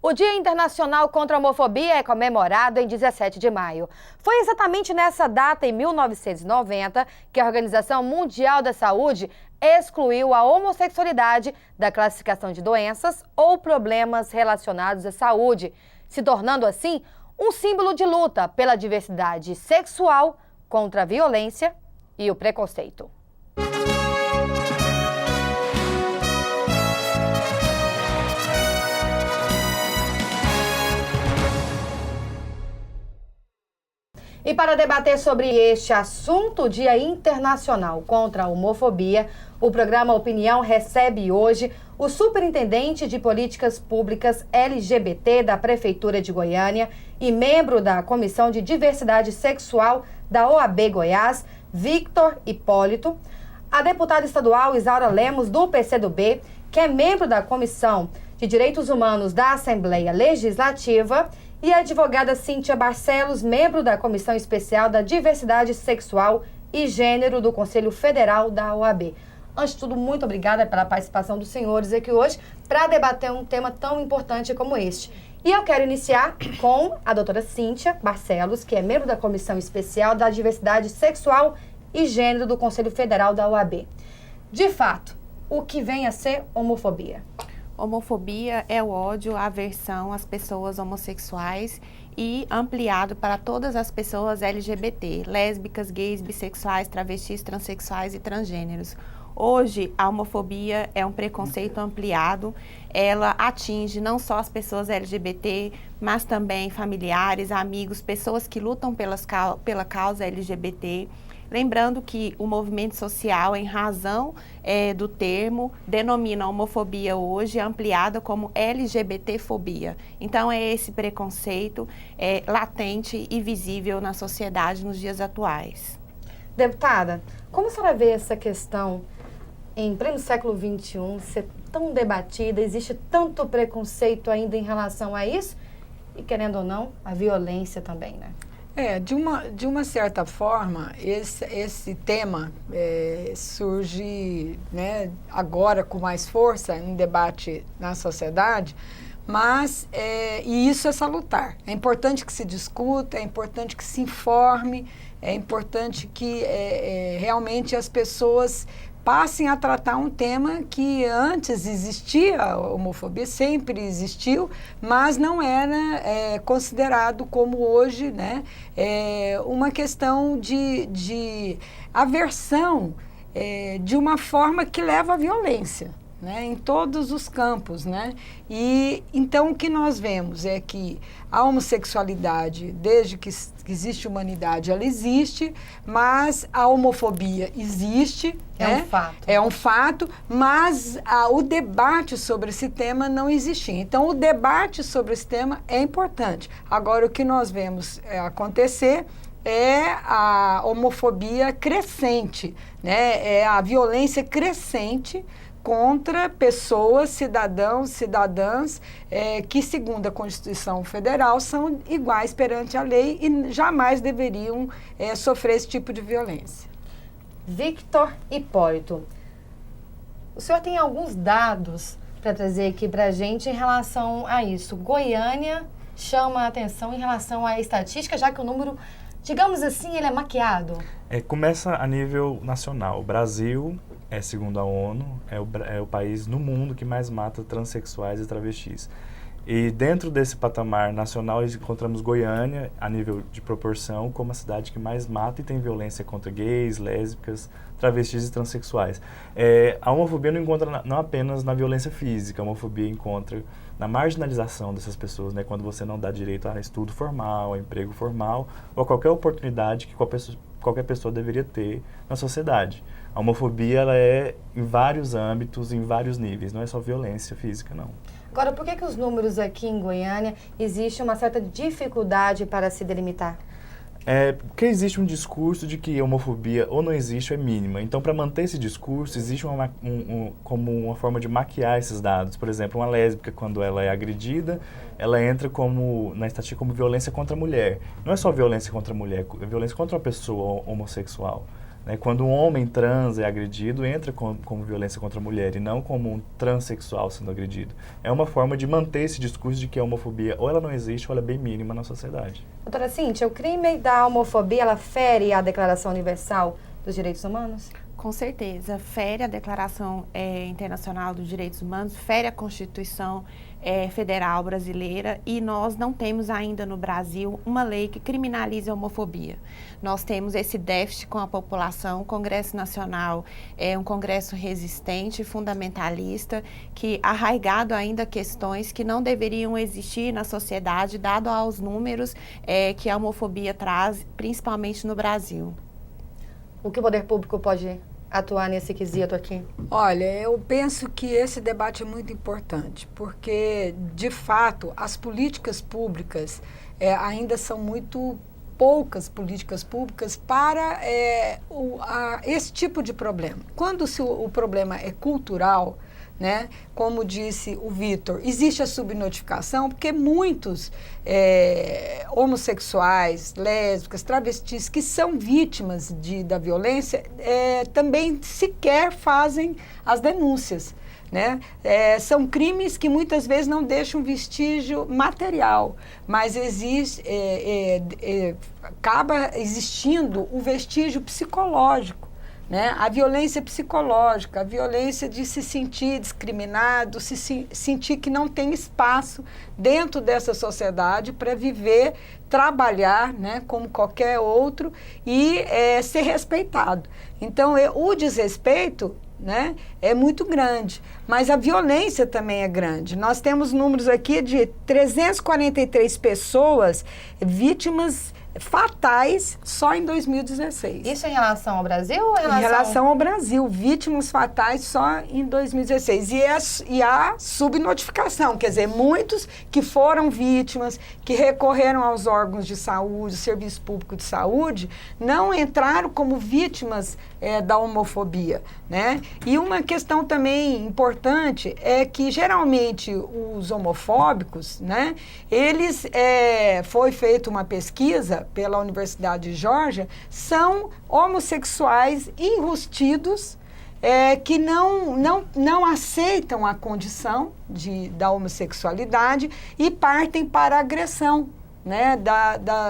O Dia Internacional contra a Homofobia é comemorado em 17 de maio. Foi exatamente nessa data, em 1990, que a Organização Mundial da Saúde excluiu a homossexualidade da classificação de doenças ou problemas relacionados à saúde, se tornando assim um símbolo de luta pela diversidade sexual, contra a violência e o preconceito. E para debater sobre este assunto, Dia Internacional contra a Homofobia, o programa Opinião recebe hoje o Superintendente de Políticas Públicas LGBT da Prefeitura de Goiânia e membro da Comissão de Diversidade Sexual da OAB Goiás, Victor Hipólito, a deputada estadual Isaura Lemos, do PCdoB, que é membro da Comissão de Direitos Humanos da Assembleia Legislativa, e a advogada Cíntia Barcelos, membro da Comissão Especial da Diversidade Sexual e Gênero do Conselho Federal da OAB. Antes de tudo, muito obrigada pela participação dos senhores aqui hoje para debater um tema tão importante como este. E eu quero iniciar com a doutora Cíntia Barcelos, que é membro da Comissão Especial da Diversidade Sexual e Gênero do Conselho Federal da OAB. De fato, o que vem a ser homofobia? Homofobia é o ódio, a aversão às pessoas homossexuais e ampliado para todas as pessoas LGBT, lésbicas, gays, bissexuais, travestis, transexuais e transgêneros. Hoje, a homofobia é um preconceito ampliado, ela atinge não só as pessoas LGBT, mas também familiares, amigos, pessoas que lutam pela causa LGBT. Lembrando que o movimento social, em razão do termo, denomina a homofobia hoje ampliada como LGBTfobia. Então, é esse preconceito latente e visível na sociedade nos dias atuais. Deputada, como a senhora vê essa questão em pleno século XXI ser tão debatida? Existe tanto preconceito ainda em relação a isso? E, querendo ou não, a violência também, né? De uma certa forma, esse tema surge, né, agora com mais força em debate na sociedade, mas e isso é salutar. É importante que se discuta, é importante que se informe, é importante que realmente as pessoas passem a tratar um tema que antes existia, a homofobia sempre existiu, mas não era considerado como hoje, né, uma questão de aversão de uma forma que leva à violência, né, em todos os campos, né? E então o que nós vemos é que a homossexualidade, desde que existe humanidade, ela existe, mas a homofobia existe. É um fato. É um fato, mas o debate sobre esse tema não existia. Então, o debate sobre esse tema é importante. Agora, o que nós vemos acontecer é a homofobia crescente, né? É a violência crescente contra pessoas, cidadãos, cidadãs, que, segundo a Constituição Federal, são iguais perante a lei e jamais deveriam sofrer esse tipo de violência. Victor Hipólito, o senhor tem alguns dados para trazer aqui para a gente em relação a isso. Goiânia chama a atenção em relação à estatística, já que o número, digamos assim, ele é maquiado. Começa a nível nacional. O Brasil, segundo a ONU, é o país no mundo que mais mata transexuais e travestis. E dentro desse patamar nacional, encontramos Goiânia, a nível de proporção, como a cidade que mais mata e tem violência contra gays, lésbicas, travestis e transexuais. A homofobia não encontra não apenas na violência física, a homofobia encontra na marginalização dessas pessoas, né, quando você não dá direito a estudo formal, a emprego formal, ou a qualquer oportunidade que qualquer pessoa deveria ter na sociedade. A homofobia ela é em vários âmbitos, em vários níveis, não é só violência física, não. Agora, por que os números aqui em Goiânia existe uma certa dificuldade para se delimitar? Porque existe um discurso de que a homofobia ou não existe ou é mínima. Então, para manter esse discurso, existe como uma forma de maquiar esses dados. Por exemplo, uma lésbica, quando ela é agredida, ela entra na estatística como violência contra a mulher. Não é só violência contra a mulher, é violência contra uma pessoa homossexual. né? Quando um homem trans é agredido, entra como violência contra a mulher e não como um transexual sendo agredido. É uma forma de manter esse discurso de que a homofobia ou ela não existe ou ela é bem mínima na sociedade. Doutora Cíntia, o crime da homofobia, ela fere a Declaração Universal dos Direitos Humanos? Com certeza, fere a Declaração Internacional dos Direitos Humanos, fere a Constituição Federal Brasileira, e nós não temos ainda no Brasil uma lei que criminalize a homofobia. Nós temos esse déficit com a população. O Congresso Nacional é um Congresso resistente, fundamentalista, que arraigado ainda questões que não deveriam existir na sociedade, dado aos números que a homofobia traz, principalmente no Brasil. O que o poder público pode atuar nesse quesito aqui? Olha, eu penso que esse debate é muito importante, porque, de fato, as políticas públicas ainda são muito poucas políticas públicas para esse tipo de problema. Quando o problema é cultural, né, como disse o Vitor, existe a subnotificação, porque muitos homossexuais, lésbicas, travestis que são vítimas da violência também sequer fazem as denúncias, né? São crimes que muitas vezes não deixam vestígio material, mas acaba existindo o vestígio psicológico, né? A violência psicológica, a violência de se sentir discriminado, sentir que não tem espaço dentro dessa sociedade para viver, trabalhar, né, como qualquer outro e ser respeitado. Então, o desrespeito, né, é muito grande, mas a violência também é grande. Nós temos números aqui de 343 pessoas vítimas fatais só em 2016. Isso em relação ao Brasil ou em relação ao Brasil, vítimas fatais só em 2016. E a subnotificação, quer dizer, muitos que foram vítimas, que recorreram aos órgãos de saúde, Serviço Público de Saúde, não entraram como vítimas da homofobia, né? E uma questão também importante é que, geralmente, os homofóbicos, né, eles, foi feita uma pesquisa pela Universidade de Geórgia, são homossexuais enrustidos, que não aceitam a condição da homossexualidade e partem para a agressão, né,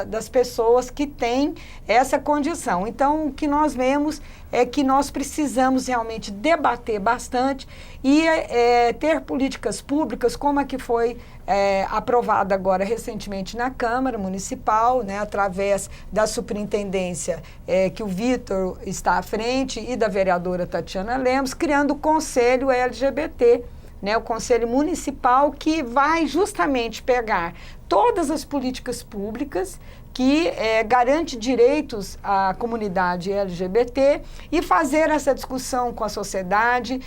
das pessoas que têm essa condição. Então, o que nós vemos é que nós precisamos realmente debater bastante e ter políticas públicas como a que foi aprovada agora recentemente na Câmara Municipal, né, através da superintendência que o Vitor está à frente e da vereadora Tatiana Lemos, criando o Conselho LGBT, né, o Conselho Municipal, que vai justamente pegar todas as políticas públicas que garante direitos à comunidade LGBT e fazer essa discussão com a sociedade,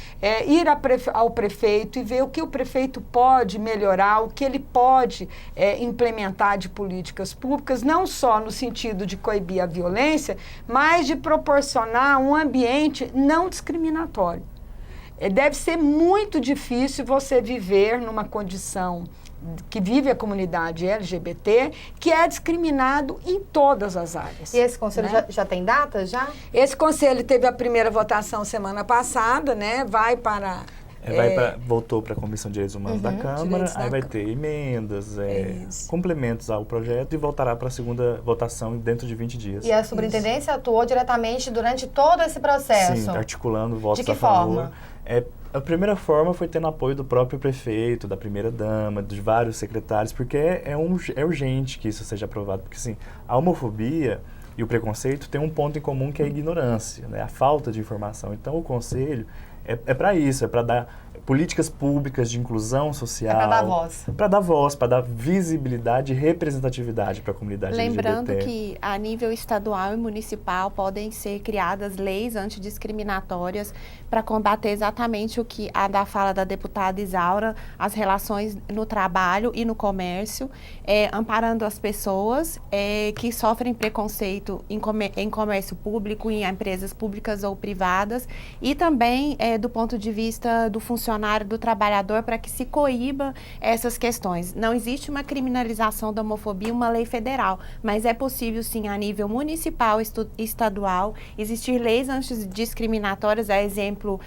ir ao prefeito e ver o que o prefeito pode melhorar, o que ele pode implementar de políticas públicas, não só no sentido de coibir a violência, mas de proporcionar um ambiente não discriminatório. Deve ser muito difícil você viver numa condição que vive a comunidade LGBT, que é discriminado em todas as áreas. E esse conselho, né, já tem data, já? Esse conselho teve a primeira votação semana passada, né? Voltou para a Comissão de Direitos Humanos da Câmara, aí vai ter emendas, complementos ao projeto e voltará para a segunda votação dentro de 20 dias. E a superintendência atuou diretamente durante todo esse processo? Sim, articulando votos a favor. De que forma? A primeira forma foi tendo apoio do próprio prefeito, da primeira-dama, dos vários secretários, porque é urgente que isso seja aprovado. Porque, assim, a homofobia e o preconceito têm um ponto em comum, que é a ignorância, né? A falta de informação. Então, o Conselho é para isso, é para dar políticas públicas de inclusão social. É para dar voz. Para dar voz, para dar visibilidade e representatividade para a comunidade Lembrando LGBT. que a nível estadual e municipal podem ser criadas leis antidiscriminatórias para combater exatamente o que da fala da deputada Isaura, as relações no trabalho e no comércio, amparando as pessoas que sofrem preconceito em comércio público, em empresas públicas ou privadas, e também do ponto de vista do funcionário, do trabalhador, para que se coíba essas questões. Não existe uma criminalização da homofobia, uma lei federal, mas é possível, sim, a nível municipal, estadual, existir leis antidiscriminatórias, a exemplo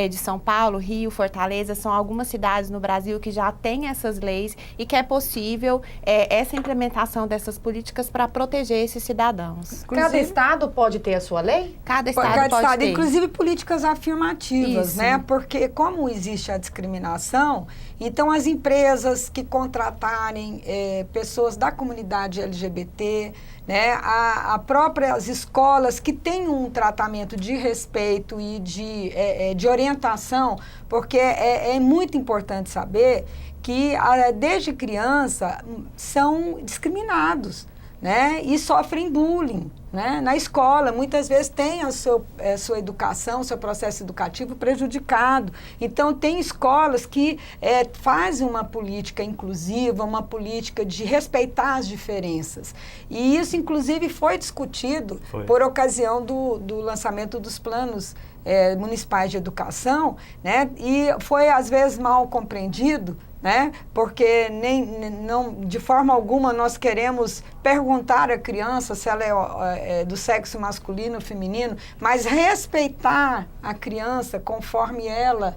de São Paulo, Rio, Fortaleza, são algumas cidades no Brasil que já têm essas leis e que é possível essa implementação dessas políticas para proteger esses cidadãos. Cada estado pode ter a sua lei? Cada estado pode ter. Inclusive políticas afirmativas, Isso. né? Porque como existe a discriminação, então as empresas que contratarem pessoas da comunidade LGBT, né? A próprias escolas que têm um tratamento de respeito e de orientação, porque é muito importante saber que desde criança são discriminados, né? E sofrem bullying, né? Na escola, muitas vezes tem a sua educação, seu processo educativo prejudicado. Então, tem escolas que fazem uma política inclusiva, uma política de respeitar as diferenças. E isso, inclusive, foi discutido por ocasião do lançamento dos planos municipais de educação, né? E foi, às vezes, mal compreendido, né? Porque não, de forma alguma nós queremos perguntar à criança se ela é do sexo masculino ou feminino, mas respeitar a criança conforme ela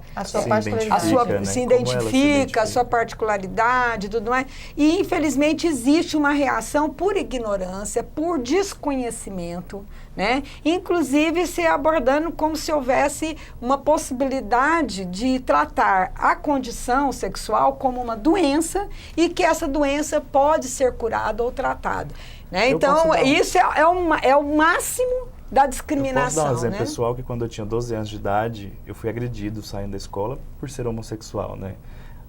se identifica, a sua particularidade, tudo mais. E, infelizmente, existe uma reação por ignorância, por desconhecimento, né? Inclusive se abordando como se houvesse uma possibilidade de tratar a condição sexual como uma doença e que essa doença pode ser curada ou tratada, né? Então, isso é o máximo da discriminação. Eu posso dar um exemplo né? pessoal que quando eu tinha 12 anos de idade, eu fui agredido saindo da escola por ser homossexual, né?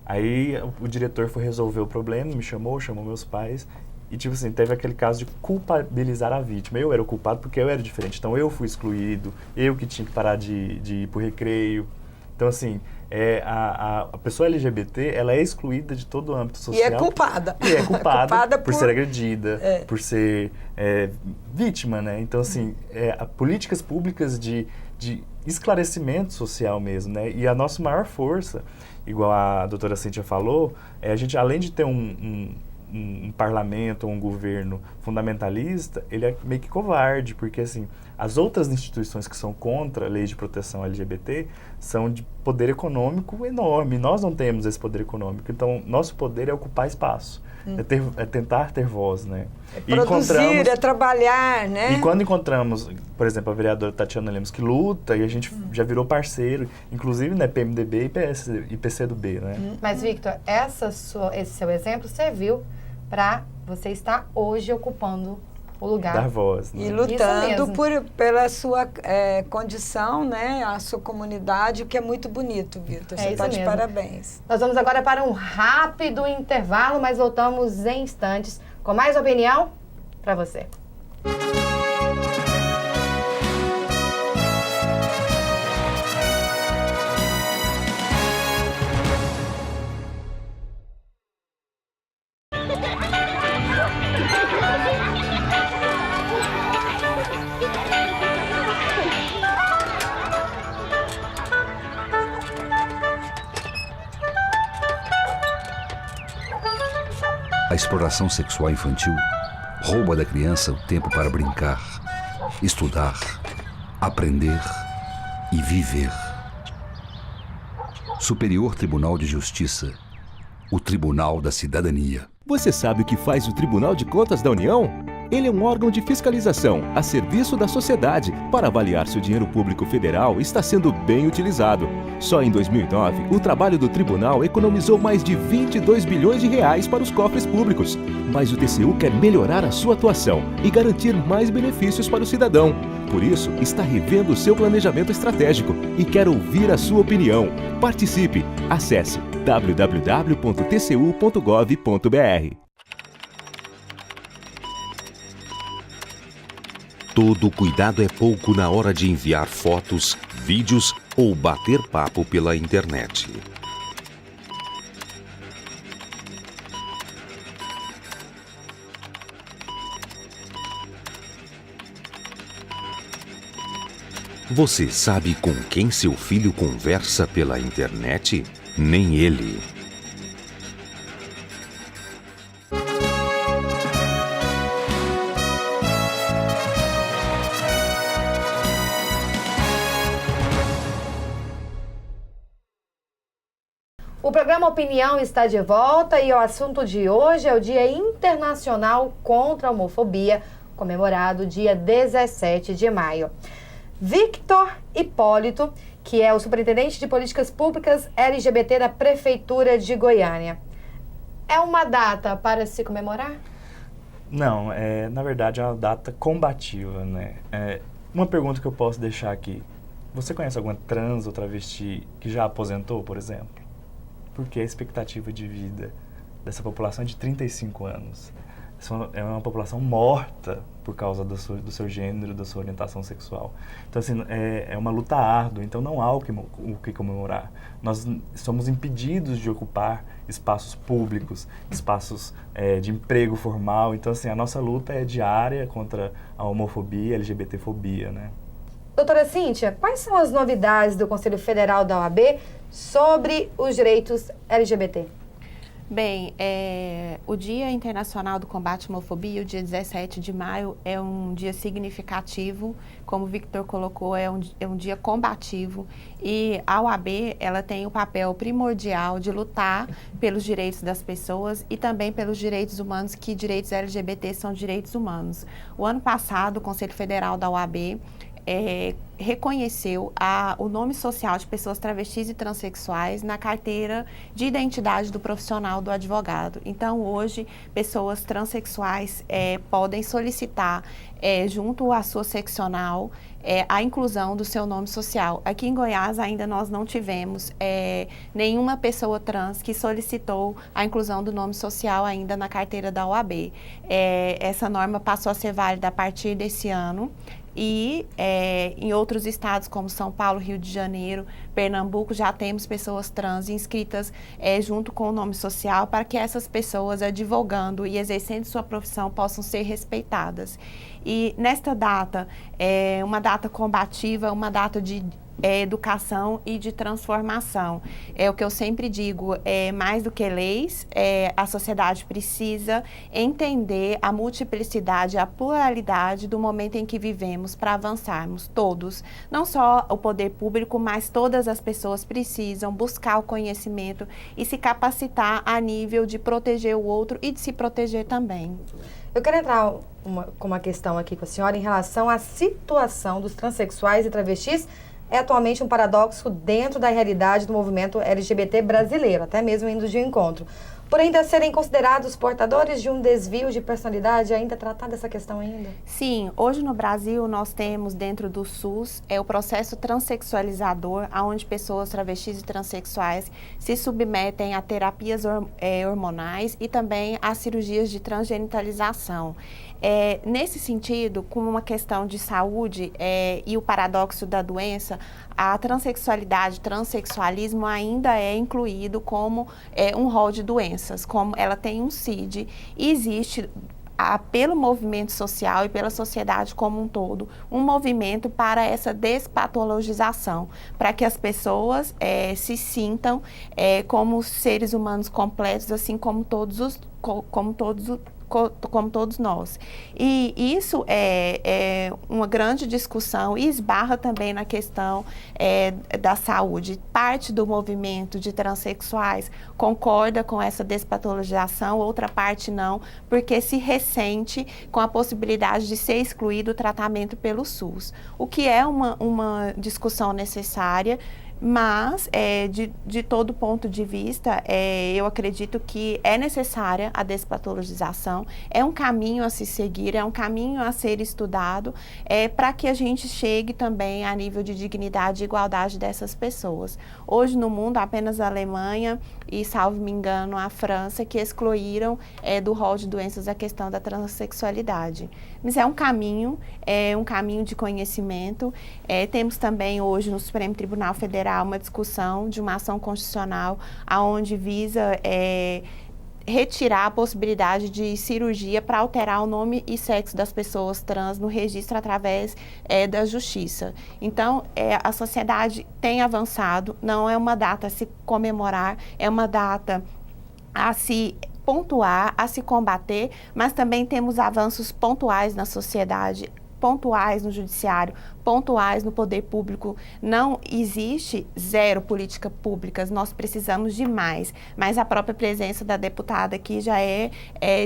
Aí o diretor foi resolver o problema, me chamou meus pais. E, tipo assim, teve aquele caso de culpabilizar a vítima. Eu era o culpado porque eu era diferente. Então, eu fui excluído, eu que tinha que parar de ir pro recreio. Então, assim, a pessoa LGBT, ela é excluída de todo o âmbito social. E é culpada. E é culpada por ser agredida, por ser vítima, né? Então, assim, políticas públicas de esclarecimento social mesmo, né? E a nossa maior força, igual a doutora Cíntia falou, a gente, além de ter um parlamento ou um governo fundamentalista, ele é meio que covarde, porque assim, as outras instituições que são contra a lei de proteção LGBT são de poder econômico enorme. Nós não temos esse poder econômico, então nosso poder é ocupar espaço, é tentar ter voz, né? Produzir, trabalhar, né? E quando encontramos, por exemplo, a vereadora Tatiana Lemos, que luta, e a gente já virou parceiro, inclusive, né, PMDB e PCdoB, né? Mas, Victor, esse seu exemplo serviu para você estar hoje ocupando o lugar. Dar voz, né? E lutando pela sua condição, né? A sua comunidade, o que é muito bonito, Victor. Você está de parabéns. Nós vamos agora para um rápido intervalo, mas voltamos em instantes com mais opinião para você. A exploração sexual infantil rouba da criança o tempo para brincar, estudar, aprender e viver. Superior Tribunal de Justiça, o Tribunal da Cidadania. Você sabe o que faz o Tribunal de Contas da União? Ele é um órgão de fiscalização a serviço da sociedade para avaliar se o dinheiro público federal está sendo bem utilizado. Só em 2009, o trabalho do tribunal economizou mais de 22 bilhões de reais para os cofres públicos. Mas o TCU quer melhorar a sua atuação e garantir mais benefícios para o cidadão. Por isso, está revendo o seu planejamento estratégico e quer ouvir a sua opinião. Participe! Acesse www.tcu.gov.br. Todo cuidado é pouco na hora de enviar fotos, vídeos ou bater papo pela internet. Você sabe com quem seu filho conversa pela internet? Nem ele. O programa Opinião está de volta e o assunto de hoje é o Dia Internacional contra a Homofobia, comemorado dia 17 de maio. Victor Hipólito, que é o superintendente de políticas públicas LGBT da Prefeitura de Goiânia. É uma data para se comemorar? Não, na verdade é uma data combativa, né? Uma pergunta que eu posso deixar aqui. Você conhece alguma trans ou travesti que já aposentou, por exemplo? Porque a expectativa de vida dessa população é de 35 anos. É uma população morta por causa do seu gênero, da sua orientação sexual. Então, assim, é uma luta árdua, então não há o que comemorar. Nós somos impedidos de ocupar espaços públicos, espaços de emprego formal. Então, assim, a nossa luta é diária contra a homofobia, a LGBTfobia, né? Doutora Cíntia, quais são as novidades do Conselho Federal da OAB sobre os direitos LGBT? Bem, o Dia Internacional do Combate à Homofobia, o dia 17 de maio, é um dia significativo, como o Victor colocou, é um dia combativo, e a OAB, ela tem o papel primordial de lutar pelos direitos das pessoas e também pelos direitos humanos, que direitos LGBT são direitos humanos. O ano passado, o Conselho Federal da OAB reconheceu o nome social de pessoas travestis e transexuais na carteira de identidade do profissional do advogado. Então, hoje, pessoas transexuais podem solicitar, junto à sua seccional, a inclusão do seu nome social. Aqui em Goiás, ainda nós não tivemos nenhuma pessoa trans que solicitou a inclusão do nome social ainda na carteira da OAB. Essa norma passou a ser válida a partir desse ano. E em outros estados como São Paulo, Rio de Janeiro, Pernambuco, já temos pessoas trans inscritas junto com o nome social para que essas pessoas, advogando e exercendo sua profissão, possam ser respeitadas. E nesta data, uma data combativa, uma data de educação e de transformação. É o que eu sempre digo, mais do que leis, a sociedade precisa entender a multiplicidade, a pluralidade do momento em que vivemos para avançarmos todos. Não só o poder público, mas todas as pessoas precisam buscar o conhecimento e se capacitar a nível de proteger o outro e de se proteger também. Eu quero entrar com uma questão aqui com a senhora em relação à situação dos transexuais e travestis. É atualmente um paradoxo dentro da realidade do movimento LGBT brasileiro, até mesmo indo de encontro. Por ainda serem considerados portadores de um desvio de personalidade, ainda tratar dessa questão ainda? Sim, hoje no Brasil nós temos dentro do SUS o processo transexualizador, onde pessoas travestis e transexuais se submetem a terapias hormonais e também a cirurgias de transgenitalização. Nesse sentido, com uma questão de saúde e o paradoxo da doença, a transexualidade, transexualismo ainda é incluído como um rol de doenças, como ela tem um CID, e existe pelo movimento social e pela sociedade como um todo, um movimento para essa despatologização, para que as pessoas se sintam como seres humanos completos, assim como todos nós. E isso é uma grande discussão e esbarra também na questão da saúde. Parte do movimento de transexuais concorda com essa despatologização, outra parte não, porque se ressente com a possibilidade de ser excluído o tratamento pelo SUS, o que é uma discussão necessária. Mas, de todo ponto de vista, eu acredito que é necessária a despatologização, é um caminho a se seguir, é um caminho a ser estudado, para que a gente chegue também a nível de dignidade e igualdade dessas pessoas. Hoje no mundo, apenas a Alemanha e, salvo me engano, a França, que excluíram do rol de doenças a questão da transexualidade. Mas é um caminho de conhecimento. Temos também hoje no Supremo Tribunal Federal uma discussão de uma ação constitucional onde visa retirar a possibilidade de cirurgia para alterar o nome e sexo das pessoas trans no registro através da justiça. Então, a sociedade tem avançado, não é uma data a se comemorar, é uma data a se pontuar, a se combater, mas também temos avanços pontuais na sociedade, pontuais no judiciário, pontuais no poder público. Não existe zero políticas públicas, nós precisamos de mais. Mas a própria presença da deputada aqui já é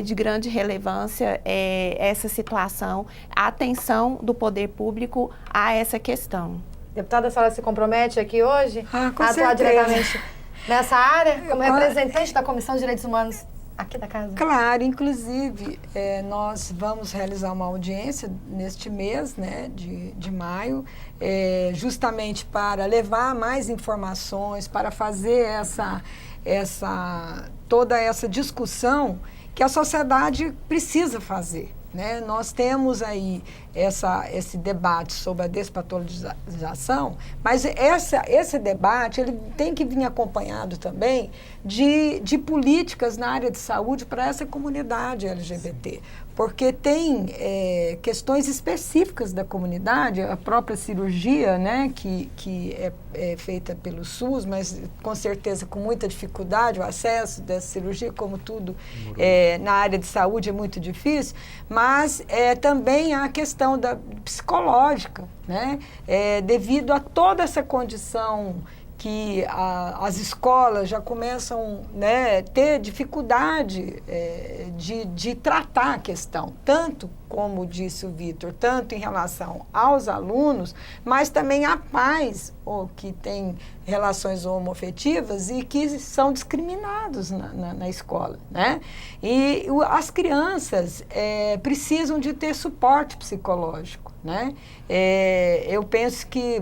de grande relevância, essa situação, a atenção do poder público a essa questão. Deputada, a senhora se compromete aqui hoje com a atuar certeza. diretamente nessa área, como representante da Comissão de Direitos Humanos aqui da casa? Claro, inclusive, nós vamos realizar uma audiência neste mês, né, de maio, justamente para levar mais informações, para fazer toda essa discussão que a sociedade precisa fazer. Né? Nós temos aí esse debate sobre a despatologização, mas esse debate ele tem que vir acompanhado também de políticas na área de saúde para essa comunidade LGBT, porque tem questões específicas da comunidade, a própria cirurgia, né, que é feita pelo SUS, mas com certeza com muita dificuldade o acesso dessa cirurgia, como tudo na área de saúde é muito difícil, mas também a questão psicológica, né? Devido a toda essa condição que as escolas já começam, né, ter dificuldade de tratar a questão, tanto, como disse o Vitor, tanto em relação aos alunos, mas também a pais que têm relações homoafetivas e que são discriminados na escola, né? E as crianças precisam de ter suporte psicológico, né? Eu penso que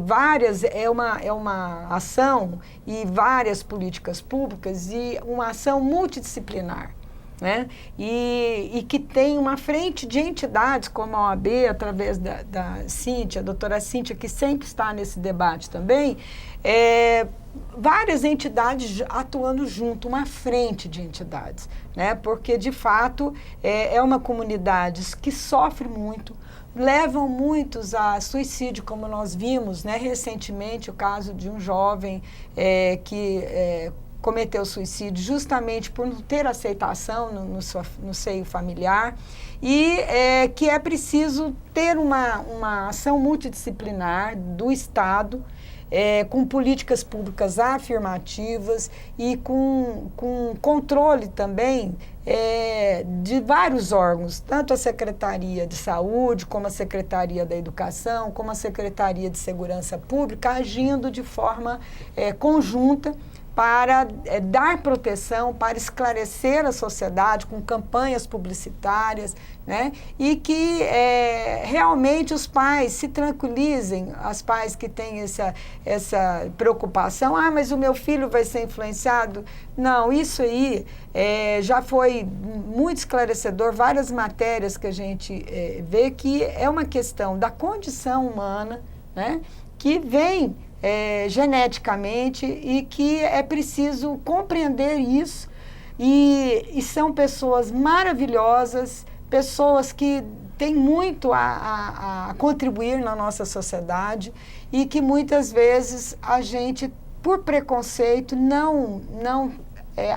é uma ação e várias políticas públicas e uma ação multidisciplinar, né? E que tem uma frente de entidades como a OAB, através da Cíntia, a doutora Cíntia, que sempre está nesse debate também, várias entidades atuando junto, uma frente de entidades, né? Porque, de fato, é uma comunidade que sofre muito, levam muitos a suicídio, como nós vimos, né, recentemente, o caso de um jovem que cometeu suicídio justamente por não ter aceitação no seio familiar e que é preciso ter uma ação multidisciplinar do Estado, com políticas públicas afirmativas e com controle também de vários órgãos, tanto a Secretaria de Saúde, como a Secretaria da Educação, como a Secretaria de Segurança Pública, agindo de forma conjunta para dar proteção, para esclarecer a sociedade com campanhas publicitárias, né? E que realmente os pais se tranquilizem, as pais que têm essa preocupação, mas o meu filho vai ser influenciado. Não, isso aí já foi muito esclarecedor, várias matérias que a gente vê que é uma questão da condição humana, né? Que vem geneticamente e que é preciso compreender isso e são pessoas maravilhosas, pessoas que têm muito a contribuir na nossa sociedade e que muitas vezes a gente, por preconceito, não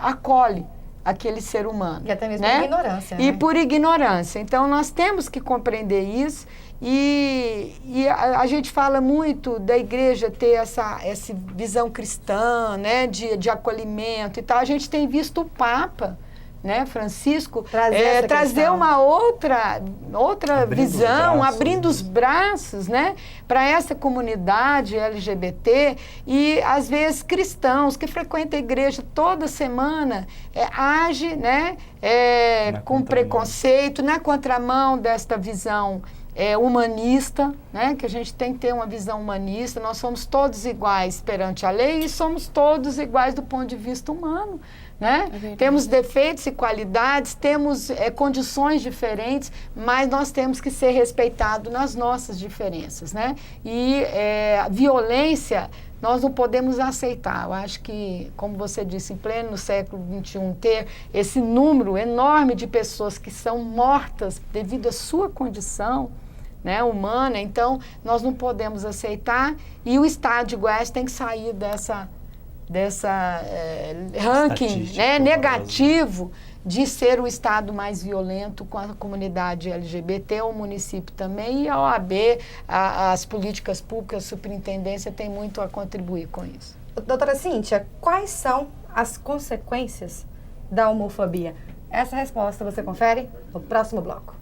acolhe aquele ser humano. E até mesmo né? por ignorância. E né? por ignorância. Então, nós temos que compreender isso e a gente fala muito da igreja ter essa visão cristã, né, de acolhimento e tal. A gente tem visto o Papa, né, Francisco, trazer uma outra visão, abrindo os braços, né, para essa comunidade LGBT e, às vezes, cristãos que frequentam a igreja toda semana, age, né, com preconceito, na contramão desta visão humanista, né, que a gente tem que ter uma visão humanista. Nós somos todos iguais perante a lei e somos todos iguais do ponto de vista humano, né? Temos defeitos e qualidades, temos condições diferentes, mas nós temos que ser respeitados nas nossas diferenças, né? E a violência nós não podemos aceitar. Eu acho que, como você disse, em pleno século XXI, ter esse número enorme de pessoas que são mortas devido à sua condição, né, humana, então nós não podemos aceitar, e o Estado de Goiás tem que sair dessa ranking, né, negativo de ser o Estado mais violento com a comunidade LGBT, o município também, e a OAB, as políticas públicas, a superintendência tem muito a contribuir com isso. Doutora Cíntia, quais são as consequências da homofobia? Essa resposta você confere no próximo bloco.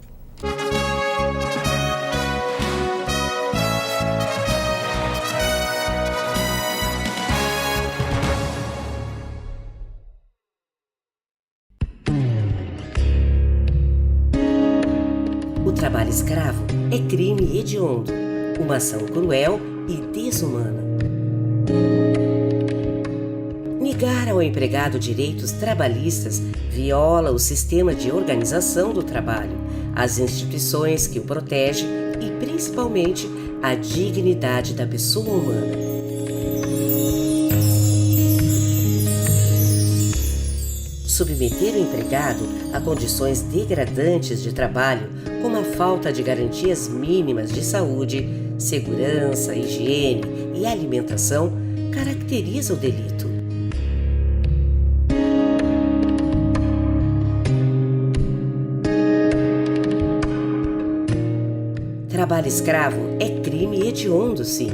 O trabalho escravo é crime hediondo, uma ação cruel e desumana. Negar ao empregado direitos trabalhistas viola o sistema de organização do trabalho, as instituições que o protegem e, principalmente, a dignidade da pessoa humana. Submeter o empregado a condições degradantes de trabalho, como a falta de garantias mínimas de saúde, segurança, higiene e alimentação, caracteriza o delito. Trabalho escravo é crime hediondo, sim.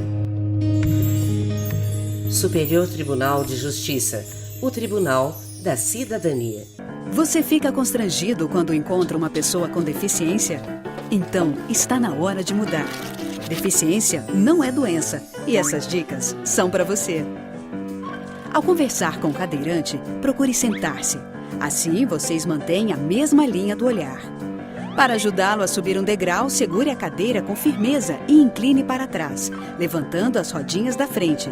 Superior Tribunal de Justiça, o Tribunal da Cidadania. Você fica constrangido quando encontra uma pessoa com deficiência? Então, está na hora de mudar. Deficiência não é doença e essas dicas são para você. Ao conversar com o cadeirante, procure sentar-se. Assim, vocês mantêm a mesma linha do olhar. Para ajudá-lo a subir um degrau, segure a cadeira com firmeza e incline para trás, levantando as rodinhas da frente.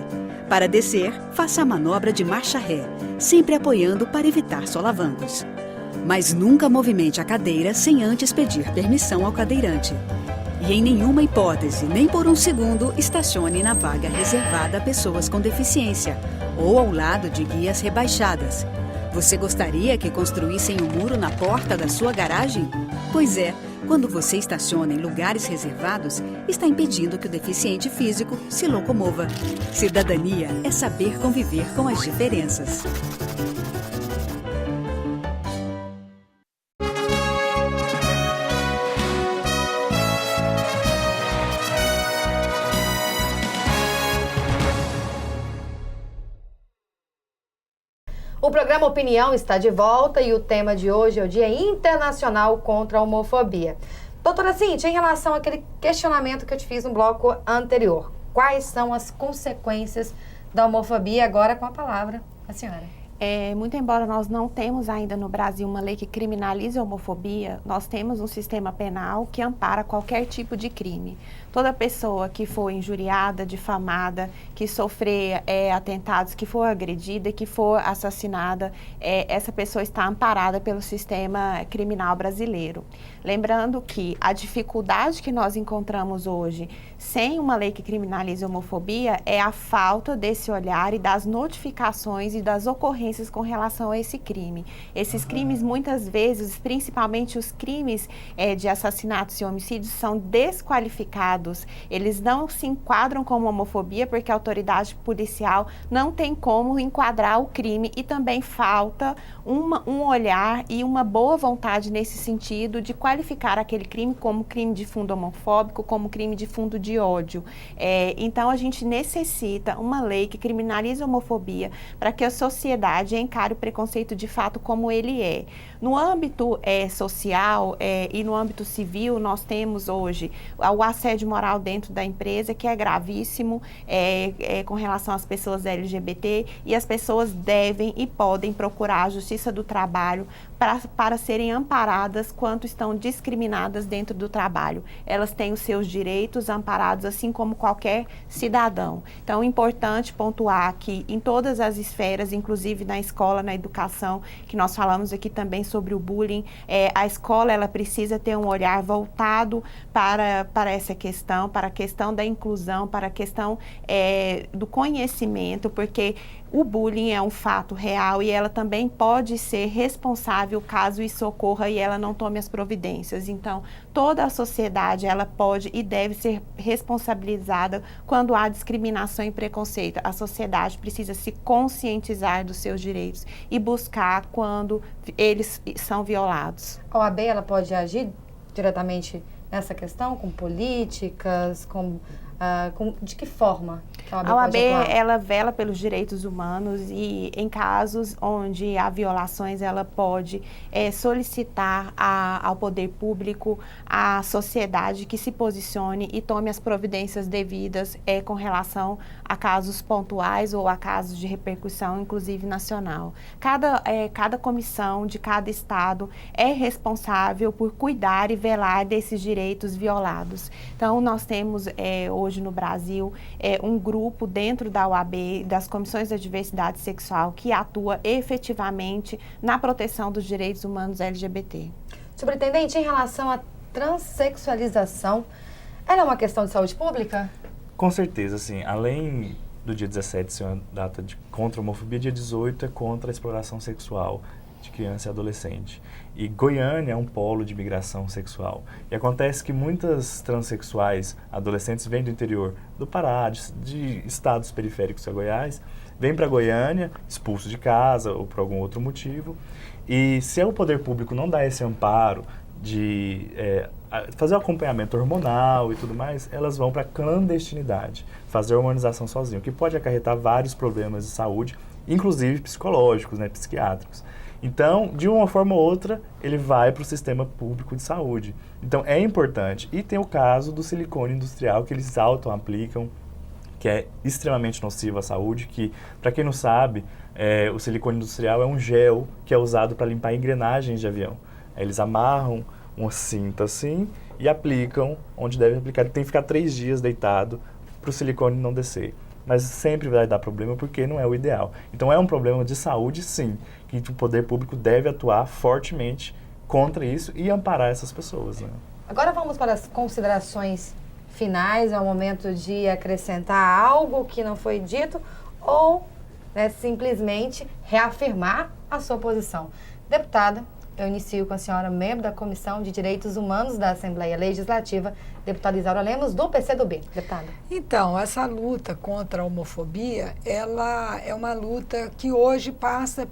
Para descer, faça a manobra de marcha ré, sempre apoiando para evitar solavancos. Mas nunca movimente a cadeira sem antes pedir permissão ao cadeirante. E em nenhuma hipótese, nem por um segundo, estacione na vaga reservada a pessoas com deficiência ou ao lado de guias rebaixadas. Você gostaria que construíssem um muro na porta da sua garagem? Pois é, quando você estaciona em lugares reservados, está impedindo que o deficiente físico se locomova. Cidadania é saber conviver com as diferenças. O programa Opinião está de volta e o tema de hoje é o Dia Internacional contra a Homofobia. Doutora Cíntia, em relação àquele questionamento que eu te fiz no bloco anterior, quais são as consequências da homofobia? Agora com a palavra a senhora. Muito embora nós não temos ainda no Brasil uma lei que criminalize a homofobia, nós temos um sistema penal que ampara qualquer tipo de crime. Toda pessoa que for injuriada, difamada, que sofrer atentados, que for agredida, que for assassinada, essa pessoa está amparada pelo sistema criminal brasileiro. Lembrando que a dificuldade que nós encontramos hoje, sem uma lei que criminalize a homofobia, é a falta desse olhar e das notificações e das ocorrências com relação a esse crime. Esses crimes, muitas vezes, principalmente os crimes de assassinatos e homicídios, são desqualificados. Eles não se enquadram como homofobia porque a autoridade policial não tem como enquadrar o crime e também falta um olhar e uma boa vontade nesse sentido de qualificar aquele crime como crime de fundo homofóbico, como crime de fundo de ódio. Então, a gente necessita uma lei que criminalize a homofobia para que a sociedade encare o preconceito de fato como ele é. No âmbito social e no âmbito civil, nós temos hoje o assédio moral dentro da empresa, que é gravíssimo com relação às pessoas LGBT, e as pessoas devem e podem procurar a Justiça do Trabalho para serem amparadas quanto estão discriminadas dentro do trabalho. Elas têm os seus direitos amparados, assim como qualquer cidadão. Então, é importante pontuar que em todas as esferas, inclusive na escola, na educação, que nós falamos aqui também sobre o bullying. A escola, ela precisa ter um olhar voltado para essa questão, para a questão da inclusão, para a questão do conhecimento, porque o bullying é um fato real e ela também pode ser responsável caso isso ocorra e ela não tome as providências. Então, toda a sociedade, ela pode e deve ser responsabilizada quando há discriminação e preconceito. A sociedade precisa se conscientizar dos seus direitos e buscar quando eles são violados. A OAB, ela pode agir diretamente nessa questão, com políticas, de que forma que a OAB pode atuar? Ela vela pelos direitos humanos e em casos onde há violações, ela pode solicitar ao poder público, à sociedade que se posicione e tome as providências devidas com relação a casos pontuais ou a casos de repercussão, inclusive nacional. Cada comissão de cada estado é responsável por cuidar e velar desses direitos violados. Então, nós temos hoje no Brasil um grupo dentro da OAB, das comissões da diversidade sexual, que atua efetivamente na proteção dos direitos humanos LGBT. Superintendente, em relação à transexualização, ela é uma questão de saúde pública? Com certeza, sim. Além do dia 17 ser uma data contra a homofobia, dia 18 é contra a exploração sexual de criança e adolescente. E Goiânia é um polo de migração sexual. E acontece que muitas transexuais adolescentes vêm do interior do Pará, de estados periféricos a Goiás, vêm para Goiânia, expulsos de casa ou por algum outro motivo. E se o poder público não dá esse amparo de fazer o acompanhamento hormonal e tudo mais, elas vão para a clandestinidade, fazer a hormonização sozinho, o que pode acarretar vários problemas de saúde, inclusive psicológicos, psiquiátricos. Então, de uma forma ou outra, ele vai para o sistema público de saúde. Então, é importante. E tem o caso do silicone industrial, que eles auto-aplicam, que é extremamente nocivo à saúde, que, para quem não sabe, o silicone industrial é um gel que é usado para limpar engrenagens de avião. Aí eles amarram uma cinta assim e aplicam onde deve aplicar. Tem que ficar 3 dias deitado para o silicone não descer. Mas sempre vai dar problema porque não é o ideal. Então é um problema de saúde, sim, que o poder público deve atuar fortemente contra isso e amparar essas pessoas. Agora vamos para as considerações finais. É o momento de acrescentar algo que não foi dito ou simplesmente reafirmar a sua posição. Deputada, eu inicio com a senhora, membro da Comissão de Direitos Humanos da Assembleia Legislativa, deputada Isaura Lemos, do PCdoB. Deputada. Então, essa luta contra a homofobia, ela é uma luta que hoje passa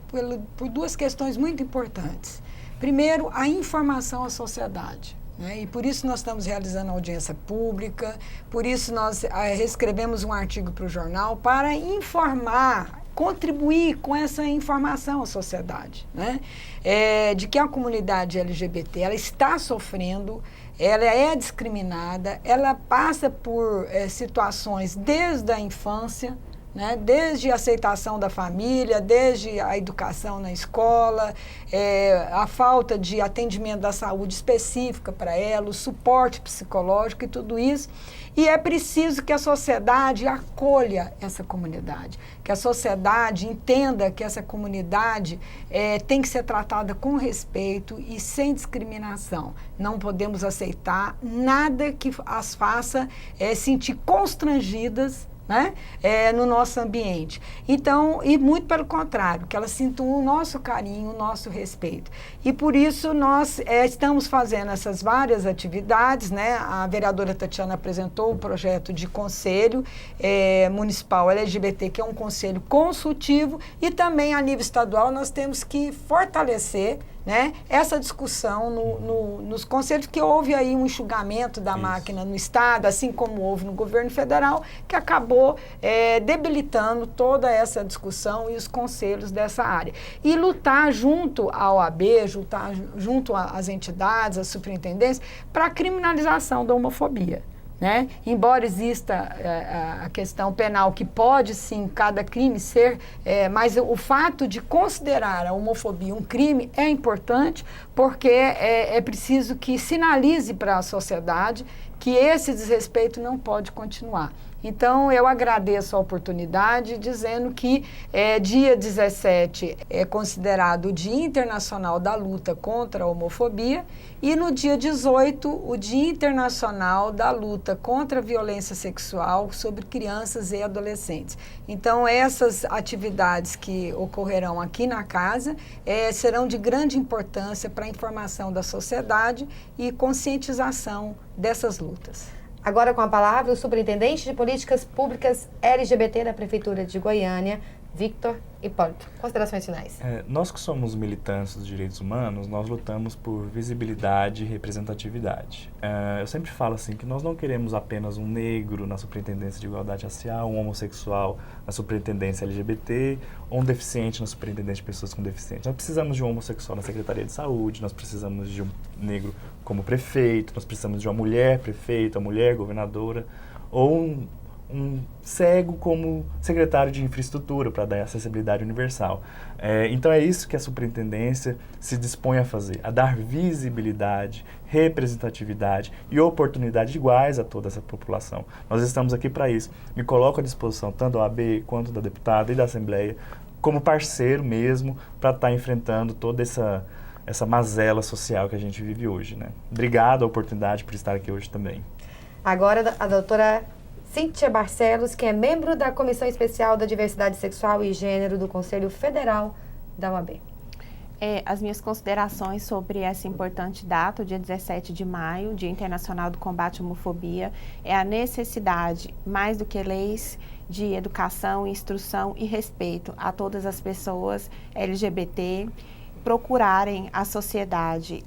por 2 questões muito importantes. Primeiro, a informação à sociedade. E por isso nós estamos realizando audiência pública, por isso nós escrevemos um artigo para o jornal para informar, contribuir com essa informação à sociedade, de que a comunidade LGBT ela está sofrendo, ela é discriminada, ela passa por situações desde a infância, desde a aceitação da família, desde a educação na escola, a falta de atendimento da saúde específica para ela, o suporte psicológico e tudo isso. E é preciso que a sociedade acolha essa comunidade, que a sociedade entenda que essa comunidade tem que ser tratada com respeito e sem discriminação. Não podemos aceitar nada que as faça sentir constrangidas, no nosso ambiente. Então, e muito pelo contrário, que elas sintam o nosso carinho, o nosso respeito. E por isso nós estamos fazendo essas várias atividades, A vereadora Tatiana apresentou o projeto de conselho municipal LGBT, que é um conselho consultivo, e também a nível estadual nós temos que fortalecer essa discussão nos conselhos, que houve aí um enxugamento da máquina no Estado, assim como houve no governo federal, que acabou debilitando toda essa discussão e os conselhos dessa área. E lutar junto à OAB, junto às entidades, às superintendências, para a criminalização da homofobia. Embora exista a questão penal, que pode sim cada crime ser, mas o fato de considerar a homofobia um crime é importante, porque é preciso que sinalize para a sociedade que esse desrespeito não pode continuar. Então, eu agradeço a oportunidade, dizendo que dia 17 é considerado o Dia Internacional da Luta contra a Homofobia e no dia 18, o Dia Internacional da Luta contra a Violência Sexual sobre Crianças e Adolescentes. Então, essas atividades que ocorrerão aqui na casa serão de grande importância para a informação da sociedade e conscientização dessas lutas. Agora com a palavra o Superintendente de Políticas Públicas LGBT da Prefeitura de Goiânia, Victor Hipólito. Considerações finais. Nós que somos militantes dos direitos humanos, nós lutamos por visibilidade e representatividade. Eu sempre falo assim que nós não queremos apenas um negro na Superintendência de Igualdade Racial, um homossexual na Superintendência LGBT, ou um deficiente na Superintendência de Pessoas com Deficiência. Nós precisamos de um homossexual na Secretaria de Saúde, nós precisamos de um negro como prefeito, nós precisamos de uma mulher prefeita, uma mulher governadora, ou um cego como secretário de infraestrutura para dar acessibilidade universal. Então é isso que a superintendência se dispõe a fazer, a dar visibilidade, representatividade e oportunidade iguais a toda essa população. Nós estamos aqui para isso. Me coloco à disposição tanto da OAB quanto da deputada e da Assembleia como parceiro mesmo para estar enfrentando toda essa mazela social que a gente vive hoje, né? Obrigado a oportunidade por estar aqui hoje também. Agora a doutora Cíntia Barcelos, que é membro da Comissão Especial da Diversidade Sexual e Gênero do Conselho Federal da OAB. As minhas considerações sobre essa importante data, o dia 17 de maio, Dia Internacional do Combate à Homofobia, é a necessidade, mais do que leis, de educação, instrução e respeito a todas as pessoas LGBT, procurarem a sociedade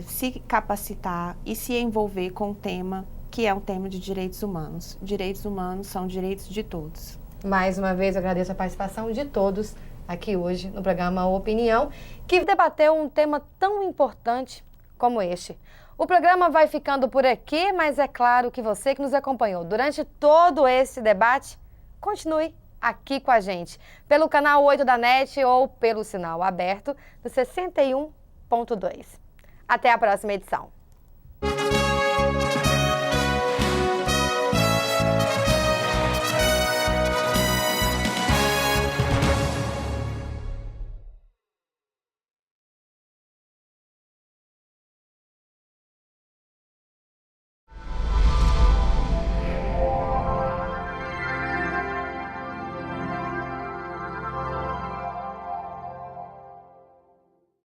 se capacitar e se envolver com o tema que é um tema de direitos humanos. Direitos humanos são direitos de todos. Mais uma vez, eu agradeço a participação de todos aqui hoje no programa Opinião, que debateu um tema tão importante como este. O programa vai ficando por aqui, mas é claro que você que nos acompanhou durante todo esse debate, continue aqui com a gente, pelo canal 8 da NET ou pelo sinal aberto do 61.2. Até a próxima edição.